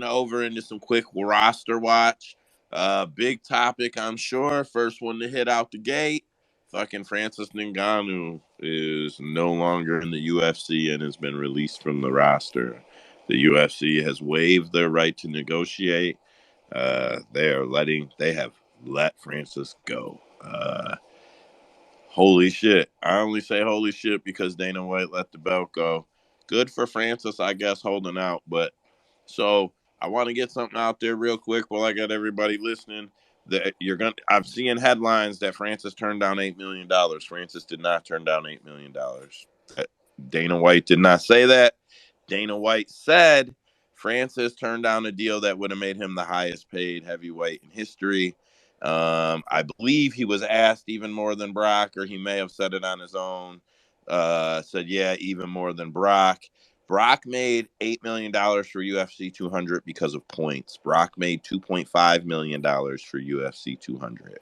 over into some quick roster watch. Big topic, I'm sure. First one to hit out the gate. Fucking Francis Ngannou is no longer in the UFC and has been released from the roster. The UFC has waived their right to negotiate. They have let Francis go. Holy shit. I only say holy shit because Dana White let the belt go. Good for Francis, I guess, holding out. But so I want to get something out there real quick while I got everybody listening. That I'm seeing headlines that Francis turned down $8 million. Francis did not turn down $8 million. Dana White did not say that. Dana White said Francis turned down a deal that would have made him the highest paid heavyweight in history. I believe he was asked even more than Brock, or he may have said it on his own. Said, yeah, even more than Brock. Brock made $8 million for UFC 200 because of points. Brock made $2.5 million for UFC 200.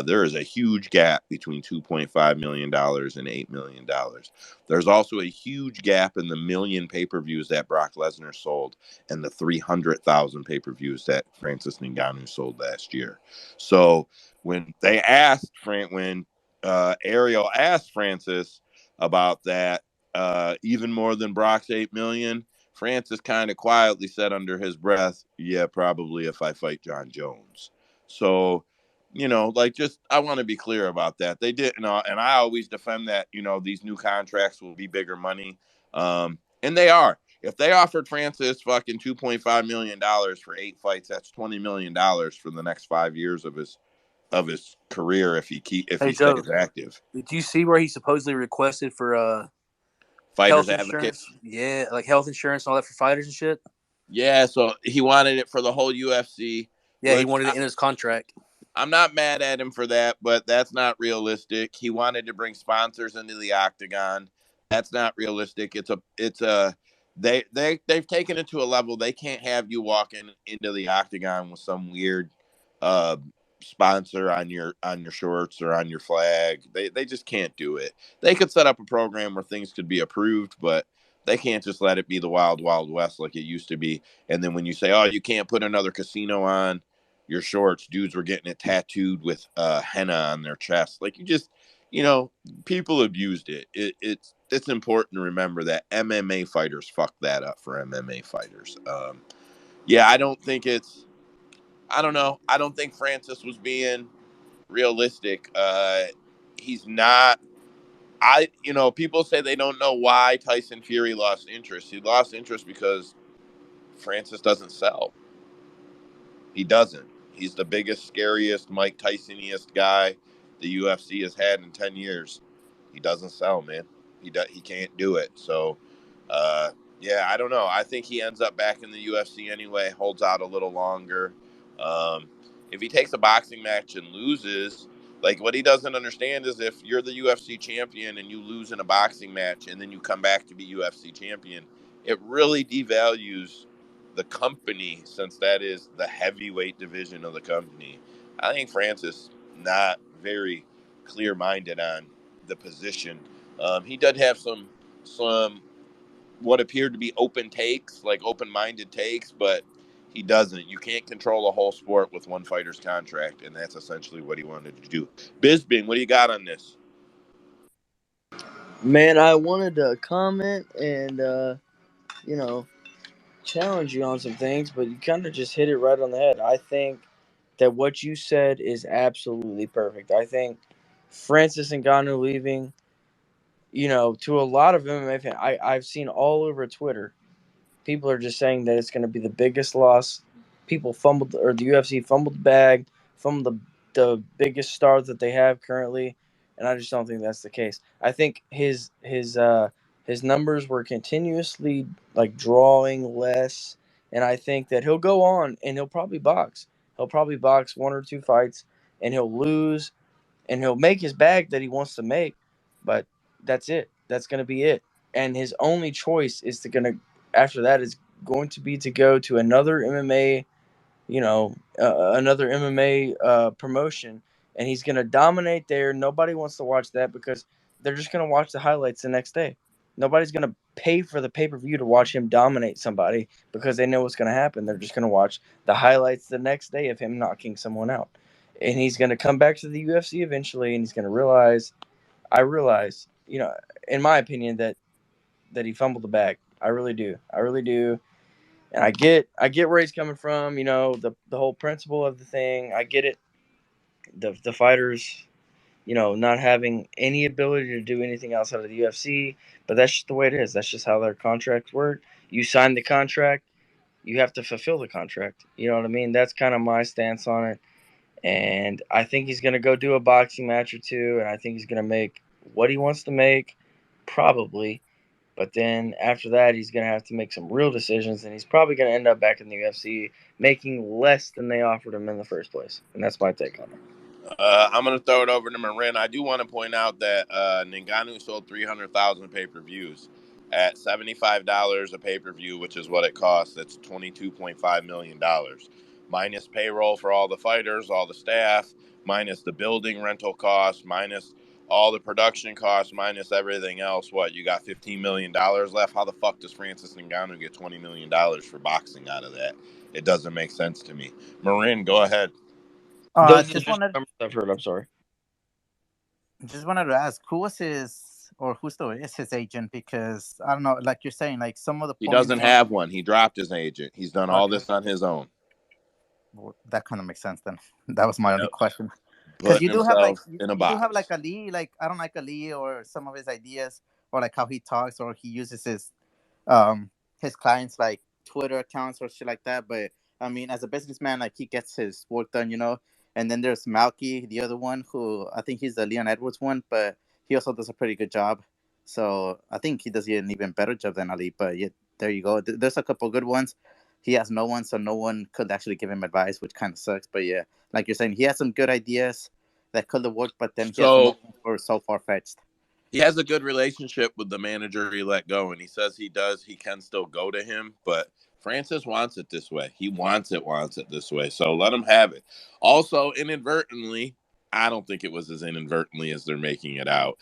There is a huge gap between $2.5 million and $8 million. There's also a huge gap in the million pay-per-views that Brock Lesnar sold and the 300,000 pay-per-views that Francis Ngannou sold last year. So when Ariel asked Francis about that, even more than Brock's 8 million, Francis kind of quietly said under his breath, yeah, probably if I fight Jon Jones. So, I want to be clear about that. They didn't, and I always defend that, these new contracts will be bigger money. And they are. If they offered Francis fucking $2.5 million for 8 fights, that's $20 million for the next 5 years of his career if he Joe, stays active. did you see where he supposedly requested for Fighters health advocate. insurance? Yeah, like health insurance and all that for fighters and shit. Yeah, so he wanted it for the whole UFC. Yeah, he wanted it in his contract. I'm not mad at him for that, but that's not realistic. He wanted to bring sponsors into the octagon. That's not realistic. They've taken it to a level they can't have you walking into the octagon with some weird uh sponsor on your shorts or on your flag. They just can't do it. They could set up a program where things could be approved, but they can't just let it be the wild wild west like it used to be. And then when you say, "Oh, you can't put another casino on your shorts," dudes were getting it tattooed with henna on their chest. Like people abused it. It's important to remember that MMA fighters fucked that up for MMA fighters. Yeah, I don't know. I don't think Francis was being realistic. He's not. People say they don't know why Tyson Fury lost interest. He lost interest because Francis doesn't sell. He doesn't. He's the biggest, scariest, Mike Tyson-iest guy the UFC has had in 10 years. He doesn't sell, man. He can't do it. So, yeah, I don't know. I think he ends up back in the UFC anyway, holds out a little longer. If he takes a boxing match and loses, like what he doesn't understand is if you're the UFC champion and you lose in a boxing match and then you come back to be UFC champion, it really devalues the company, since that is the heavyweight division of the company. I think Francis not very clear-minded on the position. He did have some what appeared to be open-minded takes, but he doesn't. You can't control a whole sport with one fighter's contract, and that's essentially what he wanted to do. Bisbing, what do you got on this? Man, I wanted to comment and challenge you on some things, but you kind of just hit it right on the head. I think that what you said is absolutely perfect. I think Francis Ngannou leaving, to a lot of MMA fans, I've seen all over Twitter, people are just saying that it's going to be the biggest loss. People fumbled, or the UFC fumbled the bag, fumbled the biggest star that they have currently, and I just don't think that's the case. I think his numbers were continuously like drawing less, and I think that he'll go on and he'll probably box. He'll probably box 1 or 2 fights, and he'll lose, and he'll make his bag that he wants to make, but that's it. That's going to be it. And his only choice is after that is going to be to go to another MMA, another MMA promotion, and he's going to dominate there. Nobody wants to watch that because they're just going to watch the highlights the next day. Nobody's going to pay for the pay-per-view to watch him dominate somebody because they know what's going to happen. They're just going to watch the highlights the next day of him knocking someone out. And he's going to come back to the UFC eventually, and he's going to realize, in my opinion, that he fumbled the bag. I really do. And I get where he's coming from, the whole principle of the thing. I get it. The fighters, not having any ability to do anything outside of the UFC, but that's just the way it is. That's just how their contracts work. You sign the contract, you have to fulfill the contract. You know what I mean? That's kind of my stance on it. And I think he's going to go do a boxing match or two, and I think he's going to make what he wants to make, probably. But then after that, he's going to have to make some real decisions, and he's probably going to end up back in the UFC making less than they offered him in the first place. And that's my take on it. I'm going to throw it over to Marin. I do want to point out that Ngannou sold 300,000 pay-per-views at $75 a pay-per-view, which is what it costs. That's $22.5 million. Minus payroll for all the fighters, all the staff, minus the building rental costs, minus all the production costs, minus everything else. What, you got $15 million left? How the fuck does Francis Ngannou get $20 million for boxing out of that? It doesn't make sense to me. Marin, go ahead. Those are Just just wanted numbers I've heard. I'm sorry. to ask who was his or who still is his agent, because I don't know, like you're saying, like some of the He points doesn't have one. He dropped his agent. He's done all Okay. this on his own. Well, that kind of makes sense then. That was my only question. Because Putting you do have himself in a you do have box. like Ali, like I don't like Ali or some of his ideas or like how he talks or he uses his clients like Twitter accounts or shit like that. But I mean, as a businessman, like he gets his work done, you know. And then there's Malky, the other one, who I think he's the Leon Edwards one, but he also does a pretty good job. So I think he does an even better job than Ali. But yeah, there you go. There's a couple good ones. He has no one, so no one could actually give him advice, which kind of sucks. But yeah, like you're saying, he has some good ideas that could have worked, but then he has no one were so far fetched. He has a good relationship with the manager he let go, and he says he can still go to him, but Francis wants it this way. He wants it this way. So let him have it. Also, inadvertently, I don't think it was as inadvertently as they're making it out.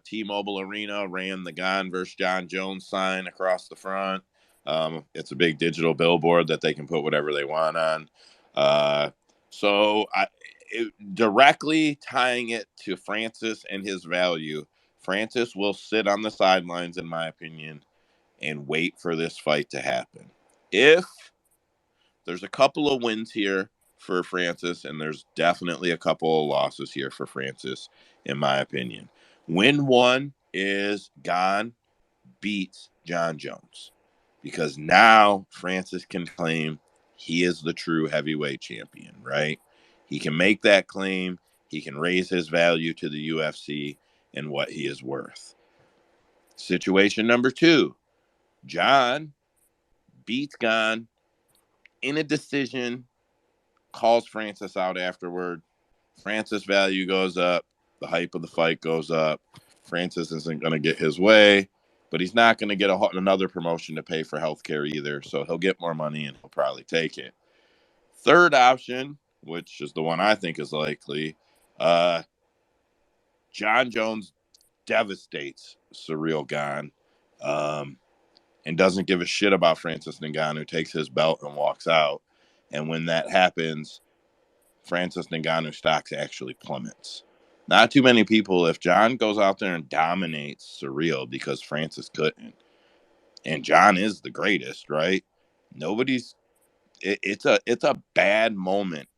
T-Mobile Arena ran the Gone versus Jon Jones sign across the front. It's a big digital billboard that they can put whatever they want on. Directly tying it to Francis and his value, Francis will sit on the sidelines, in my opinion, and wait for this fight to happen. If there's a couple of wins here for Francis, and there's definitely a couple of losses here for Francis, in my opinion. Win one is Gone beats Jon Jones, because now Francis can claim he is the true heavyweight champion, right? He can make that claim. He can raise his value to the UFC and what he is worth. Situation number two, Jon beats Gone in a decision, calls Francis out afterward. Francis' value goes up. The hype of the fight goes up. Francis isn't going to get his way, but he's not going to get another promotion to pay for healthcare either. So he'll get more money and he'll probably take it. Third option, which is the one I think is likely, Jon Jones devastates Ciryl Gane, and doesn't give a shit about Francis Ngannou, who takes his belt and walks out. And when that happens, Francis Ngannou stocks actually plummets. Not too many people, if Jon goes out there and dominates Ciryl because Francis couldn't, and Jon is the greatest, right? It's a bad moment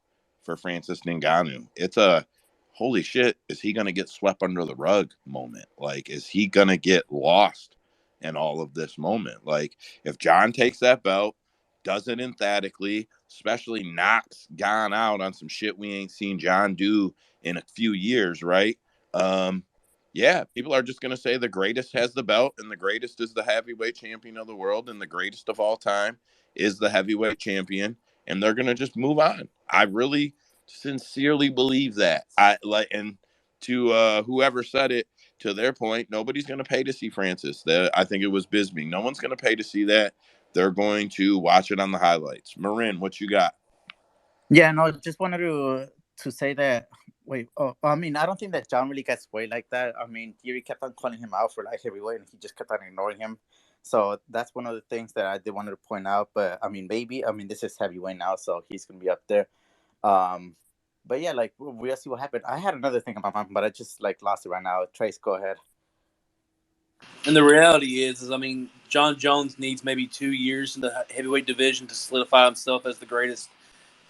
for Francis Ngannou. It's a holy shit, is he going to get swept under the rug moment? Like, is he going to get lost in all of this moment? Like, if Jon takes that belt, does it emphatically, especially knocks Jon out on some shit we ain't seen Jon do in a few years, right? Yeah, people are just going to say the greatest has the belt, and the greatest is the heavyweight champion of the world, and the greatest of all time is the heavyweight champion, and they're going to just move on. I really sincerely believe that. And to whoever said it, to their point, nobody's going to pay to see Francis. I think it was Bisbee. No one's going to pay to see that. They're going to watch it on the highlights. Marin, what you got? Yeah, no, just wanted to say that Wait, I mean, I don't think that John really gets weight like that. I mean, Theory kept on calling him out for light heavyweight, and he just kept on ignoring him. So that's one of the things that I did wanted to point out. But I mean, maybe this is heavyweight now, so he's gonna be up there. But yeah, like we'll see what happened. I had another thing in my mind, but I just like lost it right now. Trace, go ahead. And the reality is I mean, Jon Jones needs maybe 2 years in the heavyweight division to solidify himself as the greatest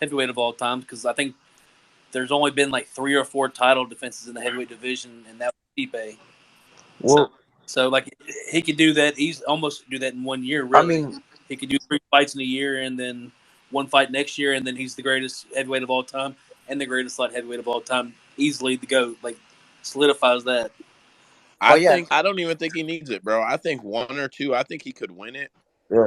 heavyweight of all time. Because I think there's only been like 3 or 4 title defenses in the heavyweight division, and that was Stipe. Well, So like he could do that. He's almost do that in 1 year. I Really, mean, he could do 3 fights in a year, and then 1 fight next year, and then he's the greatest heavyweight of all time and the greatest light heavyweight of all time. Easily the GOAT. Like solidifies that. I don't even think he needs it, bro. I think 1 or 2. I think he could win it,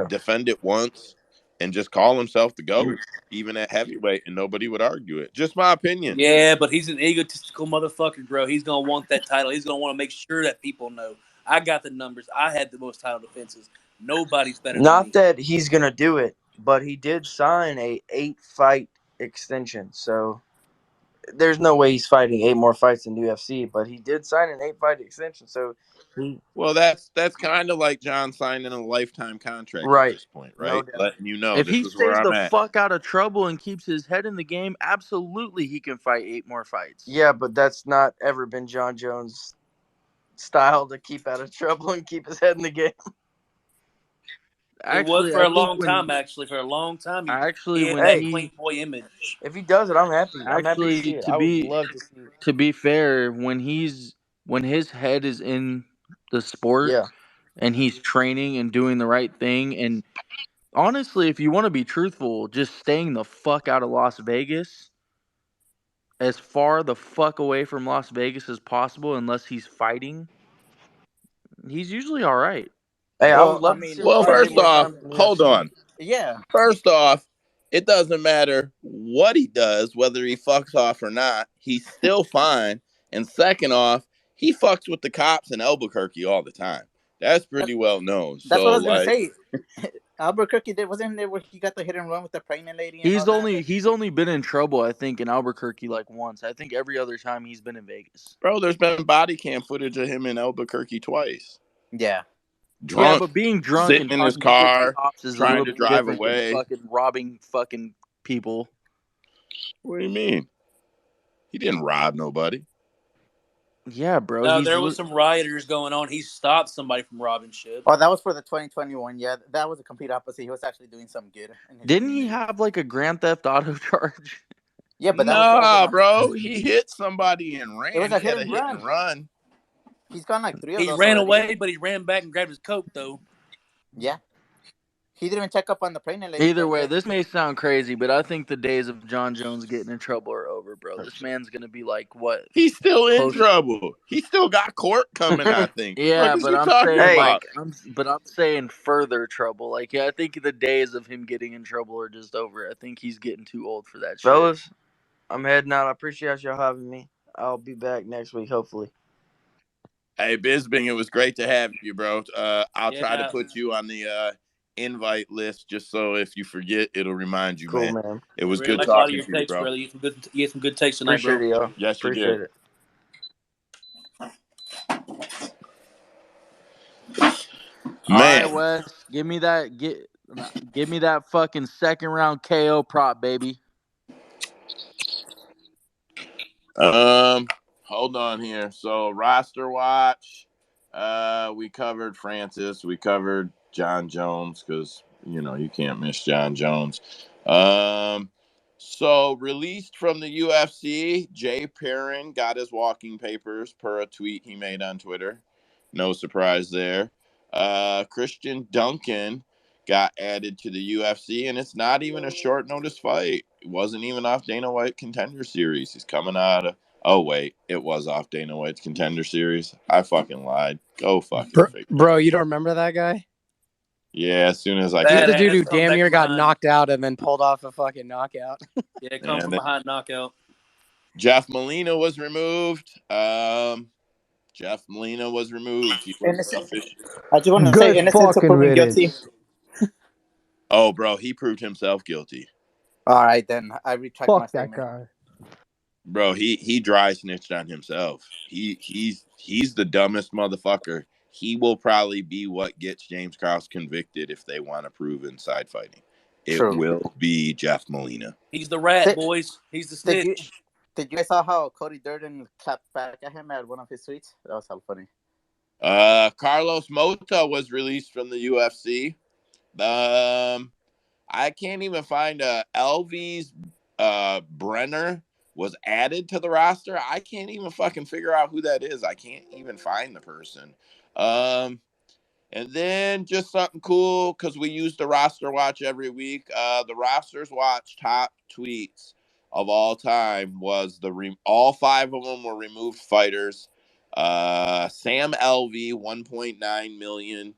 defend it once, and just call himself the GOAT, even at heavyweight, and nobody would argue it. Just my opinion. Yeah, but he's an egotistical motherfucker, bro. He's gonna want that title. He's gonna want to make sure that people know I got the numbers. I had the most title defenses. Nobody's better than me. Not that he's gonna do it, but he did sign a 8-fight extension, so there's no way he's fighting 8 more fights in the UFC. But he did sign an 8-fight extension, so well, that's kind of like John signing a lifetime contract at this point, right? No doubt. Letting you know if this he is where stays I'm the at. fuck out of trouble and keeps his head in the game, absolutely he can fight 8 more fights. Yeah, but that's not ever been Jon Jones' style to keep out of trouble and keep his head in the game. Actually, it was for a long time. Actually, for a long time, Actually, he when had he that clean boy image. If he does it, I'm happy. I'm happy actually to see it. to I be would love to see it. to be fair, when his head is in the sport Yeah. and he's training and doing the right thing, and honestly, if you want to be truthful, just staying the fuck out of Las Vegas, as far the fuck away from Las Vegas as possible, unless he's fighting, he's usually all right. Hey, I would Well, love to see him Well, fight 8 first more off, times in the hold UFC. on. Yeah. First off, it doesn't matter what he does, whether he fucks off or not. He's still fine. And second off, he fucks with the cops in Albuquerque all the time. That's pretty well known. That's So, what I was gonna say. Albuquerque wasn't there where he got the hit and run with the pregnant lady? And He's only been in trouble, I think, in Albuquerque like once. I think every other time he's been in Vegas. bro, there's been body cam footage of him in Albuquerque twice. Yeah. Yeah, but being drunk sitting and in his talking shit to car, cops is a trying little to bit drive different away. than fucking robbing fucking people. What do you mean? He didn't rob nobody. Yeah, bro. No, there was some rioters going on. He stopped somebody from robbing shit. Oh, that was for the 2021. Yeah, that was a complete opposite. He was actually doing some good. Didn't he have like a Grand Theft Auto charge? Yeah, but no, bro. He hit somebody and ran. It was a he had hit a hit and run. He's gone like 3 of those. He ran already. away, but he ran back and grabbed his coat though. Yeah. He didn't even check up on the pregnant lady. Either way, this may sound crazy, but I think the days of Jon Jones getting in trouble are over, bro. This man's gonna be like, what? He's still in trouble. He still got court coming, I think. Yeah, but I'm saying I'm saying further trouble. Like, yeah, I think the days of him getting in trouble are just over. I think he's getting too old for that shit. Fellas, I'm heading out. I appreciate y'all having me. I'll be back next week, hopefully. Hey, Bisbing, it was great to have you, bro. I'll try to put you on the invite list just so if you forget, it'll remind you, cool, man. It was good like talking to you, bro. Brother. You get some good takes tonight, Appreciate bro. it, y'all. Yes, you Appreciate did. it. Man, all right, Wes, give me that fucking second round KO prop, baby. Hold on here. So roster watch. We covered Francis. We covered Jon Jones because you can't miss Jon Jones. So released from the UFC, Jay Perrin got his walking papers per a tweet he made on Twitter. No surprise there. Christian Duncan got added to the UFC, and it's not even a short notice fight. It wasn't even off Dana White Contender Series. He's coming out of. Oh wait, it was off Dana White's Contender Series. I fucking lied. Go fucking bro. You don't remember that guy? Yeah, as soon as I He's could. the dude who damn near got knocked out and then pulled off a fucking knockout. Yeah, come from behind knockout. Jeff Molina was removed. Jeff Molina was removed. He was I just want to say, innocent until proven guilty. Oh, bro, he proved himself guilty. All right, then I retract my statement. That guy. Bro, he dry snitched on himself. He's the dumbest motherfucker. He will probably be what gets James Krause convicted if they want to prove inside fighting. It True. will be Jeff Molina. He's the rat, Did, boys. He's the did you snitch. did you guys saw how Cody Durden clapped back at him at one of his tweets? That was hella funny. Carlos Mota was released from the UFC. I can't even find Elvis Brenner was added to the roster. I can't even fucking figure out who that is. I can't even find the person. And then just something cool because we use the roster watch every week. The rosters watch top tweets of all time was all 5 of them were removed fighters. Sam Lv 1.9 million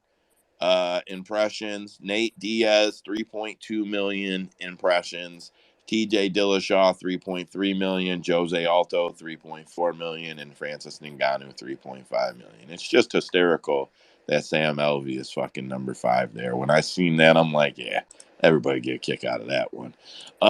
impressions. Nate Diaz 3.2 million impressions. TJ Dillashaw 3.3 million. Jose Alto 3.4 million, and Francis Ngannou 3.5 million. It's just hysterical that Sam Lv is fucking number 5 there. When I seen that, I'm like, yeah, everybody get a kick out of that one.